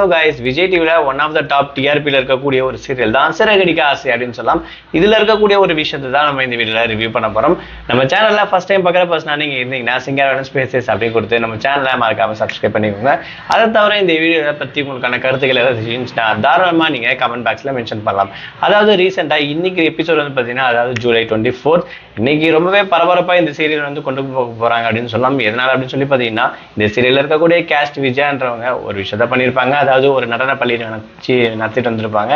Hello guys, Vijay டிவில one of the top டிஆர்பியில் இருக்கக்கூடிய ஒரு சீரியல் தான் சிறகடிக்க ஆசை அப்படின்னு சொல்லலாம். இதில் இருக்கக்கூடிய ஒரு விஷயத்தை தான் நம்ம இந்த வீடியோவில் ரிவ்யூ பண்ண போகிறோம். நம்ம சேனலில் ஃபஸ்ட் டைம் பார்க்குற பர்சனாக நீங்கள் இருந்தீங்கன்னா சிங்கர் ஸ்பேசஸ் அப்படின்னு கொடுத்து நம்ம சேனலை மறக்காமல் சப்ஸ்கிரைப் பண்ணிக்கோங்க. அதை தவிர இந்த வீடியோவை பற்றி உங்களுக்கான கருத்துக்கள் ஏதாவது இருந்துச்சுன்னா தாராளமாக நீங்கள் கமெண்ட் பாக்ஸில் மென்ஷன் பண்ணலாம். அதாவது ரீசெண்டாக இன்னைக்கு எபிசோட் வந்து பார்த்தீங்கன்னா, அதாவது ஜூலை 24 இன்னைக்கு ரொம்பவே பரபரப்பாக இந்த சீரியல் வந்து கொண்டு போக போகிறாங்க அப்படின்னு சொல்லலாம். எதனால் அப்படின்னு சொல்லி பார்த்தீங்கன்னா, இந்த சீரியலில் இருக்கக்கூடிய கேஸ்ட் விஜயன்றவங்க ஒரு விஷயத்த பண்ணியிருப்பாங்க. அதாவது ஒரு நடன பள்ளி நடத்திட்டு வந்திருப்பாங்க.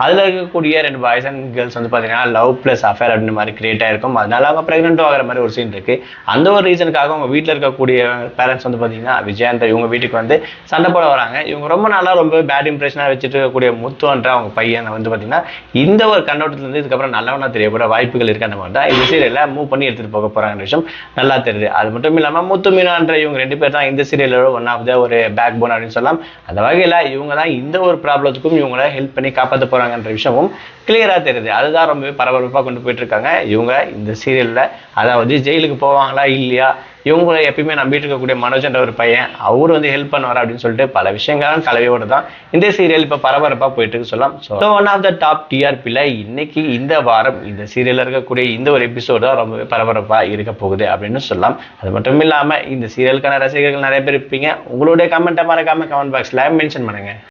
அதில் இருக்கக்கூடிய 2 பாய்ஸ் அண்ட் கேர்ள்ஸ் வந்து பார்த்தீங்கன்னா லவ் பிளஸ் அஃபேர் அப்படின்னு மாதிரி கிரியேட் ஆயிருக்கும். அதனால அவங்க ப்ரெக்னென்ட் ஆகிற மாதிரி ஒரு சீன் இருக்கு. அந்த ஒரு ரீசனுக்காக அவங்க வீட்டில் இருக்கக்கூடிய பேரண்ட்ஸ் வந்து பார்த்தீங்கன்னா விஜயன்ற இவங்க வீட்டுக்கு வந்து சண்டை போட வராங்க. இவங்க ரொம்ப நாளாக ரொம்ப பேட் இம்ப்ரெஷனாக வச்சுட்டு இருக்கக்கூடிய முத்துன்ற அவங்க பையனை வந்து பார்த்தீங்கன்னா இந்த ஒரு கண்ணோட்டத்துலேருந்து இதுக்கப்புறம் நல்லவனா தெரியக்கூட வாய்ப்புகள் இருக்க மாதிரி தான் இந்த சீரியலை மூவ் பண்ணி எடுத்துகிட்டு போக போகிறாங்க விஷயம் நல்லா தெரியுது. அது மட்டும் இல்லாமல் முத்து மீனான்ற இவங்க 2 பேர் தான் இந்த சீரியலோட ஒன் ஆஃப் த ஒரு பேக் போன் அப்படின்னு சொல்லலாம். அந்த வகையில் இவங்க தான் இந்த ஒரு ப்ராப்ளத்துக்கும் இவங்கள ஹெல்ப் பண்ணி காப்பாற்ற போகிறாங்கன்ற விஷயமும் கிளியராக தெரியுது. அதுதான் ரொம்பவே பரபரப்பாக கொண்டு போயிட்டு இருக்காங்க. இவங்க இந்த சீரியலில் அதாவது ஜெயிலுக்கு போவாங்களா இல்லையா, இவங்களை எப்பயுமே நம்பிட்டு இருக்கக்கூடிய மனோஜ்ன்ற ஒரு பையன் அவர் வந்து ஹெல்ப் பண்ணுவார் அப்படின்னு சொல்லிட்டு பல விஷயங்களும் கலவையோடு தான் இந்த சீரியல் இப்போ பரபரப்பாக போயிட்டு இருக்கு சொல்லலாம். So one of the top டிஆர்பியில் இன்னைக்கு இந்த வாரம் இந்த சீரியலில் இருக்கக்கூடிய இந்த ஒரு எபிசோடு தான் ரொம்பவே பரபரப்பாக இருக்க போகுது அப்படின்னு சொல்லலாம். அது மட்டும் இல்லாமல் இந்த சீரியலுக்கான ரசிகர்கள் நிறைய பேர் இருப்பீங்க. உங்களுடைய கமெண்ட்டை மறக்காம கமெண்ட் பாக்ஸில் மென்ஷன் பண்ணுங்க.